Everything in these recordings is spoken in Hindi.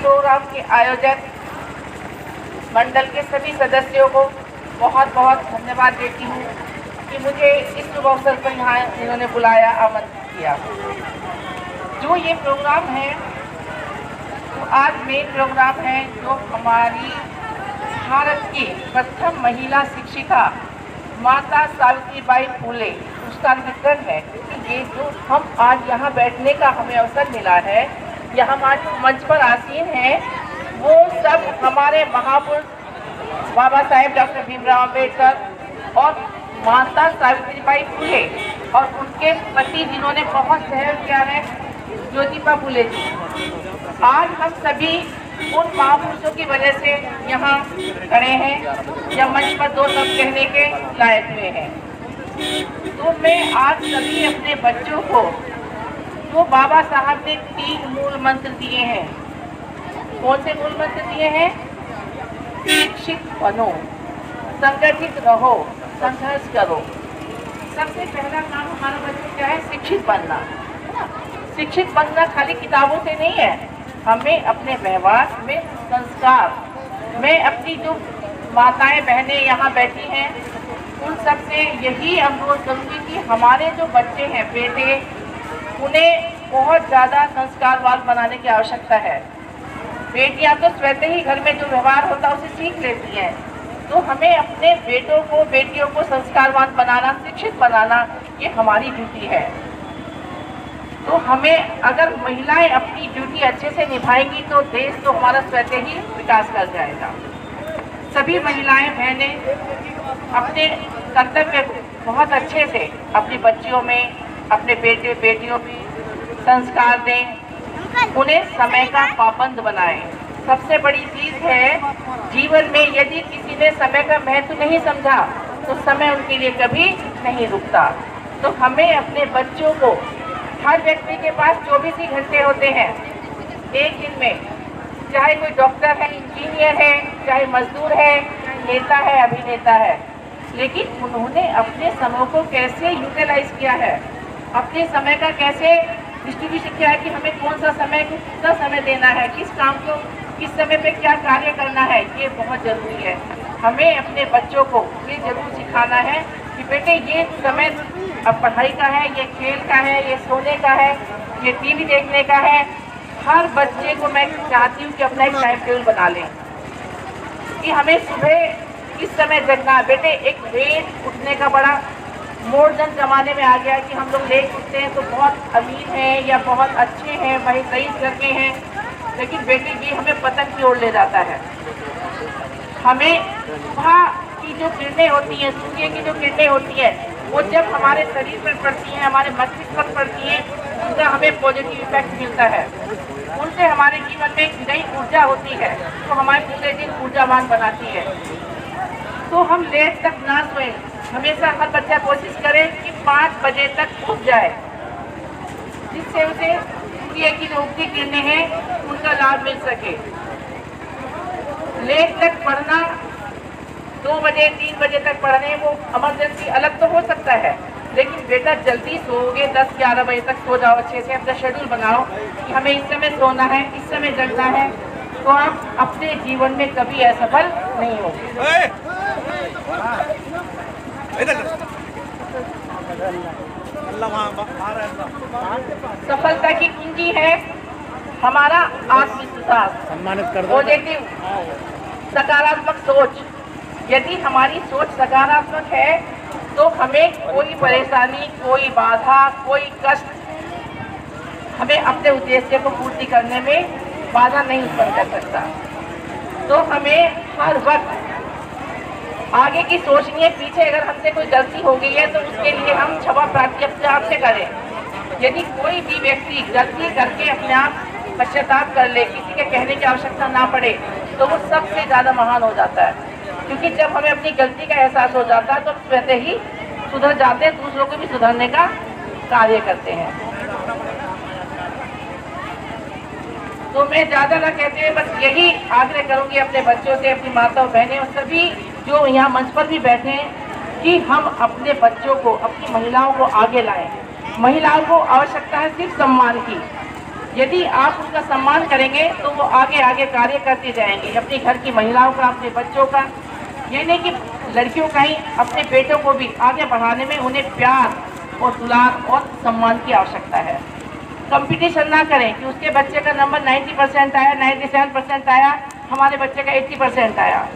प्रोग्राम के आयोजक मंडल के सभी सदस्यों को बहुत बहुत धन्यवाद देती हूँ कि मुझे इस शुभ अवसर पर यहाँ इन्होंने बुलाया, आमंत्रित किया। जो ये प्रोग्राम है, तो आज मेन प्रोग्राम है जो हमारी भारत की प्रथम महिला शिक्षिका माता सावित्रीबाई फुले, उसका निकट है। क्योंकि ये जो हम आज यहाँ बैठने का हमें अवसर मिला है, यहाँ हमारे मंच पर आसीन हैं, वो सब हमारे महापुरुष बाबा साहेब डॉक्टर भीमराव अम्बेडकर और माता सावित्रीबाई फुले और उनके पति जिन्होंने बहुत सहयोग किया है, ज्योतिबा फुले जी। आज हम सभी उन महापुरुषों की वजह से यहाँ खड़े हैं या मंच पर दो शब्द कहने के लायक हुए हैं। तो मैं आज सभी अपने बच्चों को जो बाबा साहब ने 3 मूल मंत्र दिए हैं, कौन से मूल मंत्र दिए हैं? शिक्षित बनो, संगठित रहो, संघर्ष करो। सबसे पहला काम हमारा बच्चों क्या है? शिक्षित बनना। शिक्षित बनना खाली किताबों से नहीं है, हमें अपने व्यवहार में संस्कार, मैं अपनी जो माताएं बहनें यहाँ बैठी हैं उन सब से यही अनुरोध करूँगी कि हमारे जो बच्चे हैं, बेटे, उन्हें बहुत ज़्यादा संस्कारवान बनाने की आवश्यकता है। बेटियां तो स्वतः ही घर में जो व्यवहार होता है उसे सीख लेती हैं, तो हमें अपने बेटों को, बेटियों को संस्कारवान बनाना, शिक्षित बनाना, ये हमारी ड्यूटी है। तो हमें, अगर महिलाएं अपनी ड्यूटी अच्छे से निभाएंगी तो देश तो हमारा स्वतः ही विकास कर जाएगा। सभी महिलाएं बहनें अपने कर्तव्य बहुत अच्छे से अपनी बच्चियों में, अपने बेटे बेटियों में संस्कार दें, उन्हें समय का पाबंद बनाएं। सबसे बड़ी चीज़ है जीवन में, यदि किसी ने समय का महत्व नहीं समझा तो समय उनके लिए कभी नहीं रुकता। तो हमें अपने बच्चों को, हर व्यक्ति के पास 24 ही घंटे होते हैं एक दिन में, चाहे कोई डॉक्टर है, इंजीनियर है, चाहे मजदूर है, नेता है, अभिनेता है, लेकिन उन्होंने अपने समय को कैसे यूटिलाइज किया है, अपने समय का कैसे डिस्ट्रीब्यूशन किया है कि हमें कौन सा समय को कितना समय देना है, किस काम को किस समय पे क्या कार्य करना है, ये बहुत ज़रूरी है। हमें अपने बच्चों को ये जरूर सिखाना है कि बेटे ये समय अब पढ़ाई का है, ये खेल का है, ये सोने का है, ये टीवी देखने का है। हर बच्चे को मैं चाहती हूँ कि अपना एक टाइम टेबल बना लें कि हमें सुबह इस समय जगना है। बेटे, एक लेट उठने का बड़ा मॉडर्न जमाने में आ गया है कि हम लोग लेट उठते हैं तो बहुत अमीर हैं या बहुत अच्छे हैं, वही सही करके हैं, लेकिन बेटे ये हमें पतन की ओर ले जाता है। हमें सुबह की जो किरणें होती हैं, सूर्य की जो किरणें होती हैं, वो जब हमारे शरीर पर पड़ती हैं, हमारे मस्तिष्क पर पड़ती हैं, उनका हमें पॉजिटिव इफेक्ट मिलता है। उनसे हमारे जीवन में एक नई ऊर्जा होती है, तो हमारे पूरे दिन ऊर्जावान बनाती है। तो हम लेट तक ना सोएं। हमेशा हर बच्चा कोशिश करे कि 5 बजे तक उठ जाए, जिससे उसे सूर्य की जो उगती किरणें हैं उनका लाभ मिल सके। लेट तक पढ़ना, 2 बजे 3 बजे तक पढ़ने, वो इमरजेंसी अलग तो हो सकता है, लेकिन बेटा जल्दी सोओगे, 10-11 बजे तक सो जाओ, अच्छे से अपना शेड्यूल बनाओ कि हमें इस समय सोना है, इस समय जगना है, तो आप अपने जीवन में कभी असफल नहीं होंगे। सफलता की कुंजी है हमारा आत्मविश्वास, पॉजिटिव, सकारात्मक सोच। यदि हमारी सोच सकारात्मक है तो हमें कोई परेशानी, कोई बाधा, कोई कष्ट हमें अपने उद्देश्य को पूर्ति करने में बाधा नहीं उत्पन्न कर सकता। तो हमें हर वक्त आगे की सोचनी है। पीछे अगर हमसे कोई गलती हो गई है तो उसके लिए हम क्षमा प्रार्थना अपने आप से करें। यदि कोई भी व्यक्ति गलती करके अपने आप पश्चाताप कर ले, किसी के कहने की आवश्यकता ना पड़े, तो वो सबसे ज़्यादा महान हो जाता है। क्योंकि जब हमें अपनी गलती का एहसास हो जाता है तो स्वतः ही सुधर जाते हैं, दूसरों को भी सुधरने का कार्य करते हैं। तो मैं ज़्यादा ना कहते हुए बस यही आग्रह करूँगी अपने बच्चों से, अपनी माताओं बहनें और सभी जो यहाँ मंच पर भी बैठे हैं कि हम अपने बच्चों को, अपनी महिलाओं को आगे लाएं। महिलाओं को आवश्यकता है सिर्फ सम्मान की। यदि आप उनका सम्मान करेंगे तो वो आगे आगे कार्य करते जाएंगे, अपने घर की महिलाओं का, अपने बच्चों का। ये नहीं कि लड़कियों का ही, अपने बेटों को भी आगे बढ़ाने में उन्हें प्यार और दुलार और सम्मान की आवश्यकता है। कंपटीशन ना करें कि उसके बच्चे का नंबर 90% आया, 97% आया, हमारे बच्चे का 80% आया।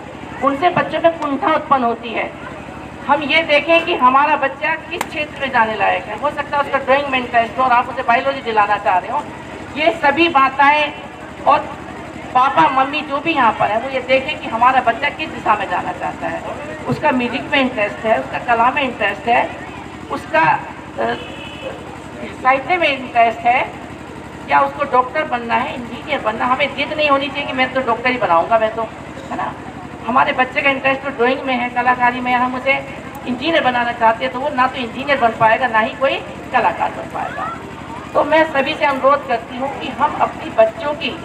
उनसे बच्चों में कुंठा उत्पन्न होती है। हम ये देखें कि हमारा बच्चा किस क्षेत्र में जाने लायक है। हो सकता है उसका ड्राइंग में इंटरेस्ट हो और आप उसे बायोलॉजी दिलाना चाह रहे हो। ये सभी बातें और पापा मम्मी जो भी यहाँ पर है वो ये देखें कि हमारा बच्चा किस दिशा में जाना चाहता है। उसका म्यूजिक में इंटरेस्ट है, उसका कला में इंटरेस्ट है, उसका साहित्य में इंटरेस्ट है, या उसको डॉक्टर बनना है, इंजीनियर बनना। हमें जिद नहीं होनी चाहिए कि मैं तो डॉक्टर ही बनाऊंगा, मैं तो, है ना। हमारे बच्चे का इंटरेस्ट तो ड्राइंग में है, कलाकारी में है, हम उसे इंजीनियर बनाना चाहते हैं तो वो ना तो इंजीनियर बन पाएगा ना ही कोई कलाकार बन पाएगा। तो मैं सभी से अनुरोध करती हूँ कि हम अपनी बच्चों की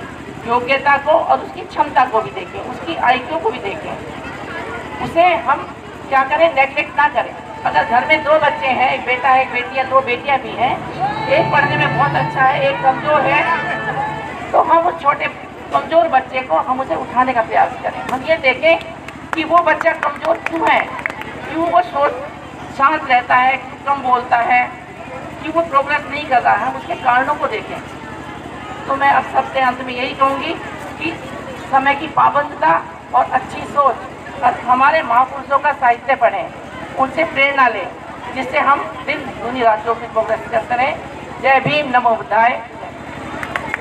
योग्यता को और उसकी क्षमता को भी देखें, उसकी IQ को भी देखें। उसे हम क्या करें, नेग्लेक्ट ना करें। अगर घर में 2 बच्चे हैं, एक बेटा है, एक बेटी है, 2 बेटियां भी हैं, एक पढ़ने में बहुत अच्छा है, एक कमज़ोर है, तो हम उस छोटे कमज़ोर बच्चे को हम उसे उठाने का प्रयास करें। हम ये देखें कि वो बच्चा कमज़ोर क्यों है, क्यों वो शांत रहता है, क्यों कम बोलता है, क्यों वो प्रोग्रेस नहीं कर रहा है, हम उसके कारणों को देखें। तो मैं अब सबसे अंत में यही कहूँगी कि समय की पाबंदता और अच्छी सोच और हमारे महापुरुषों का साहित्य पढ़ें, उनसे प्रेरणा लें, जिससे हम दिन दूनी रातों में प्रोग्रेस करते रहें। जय भीम, नमो बुद्धाय।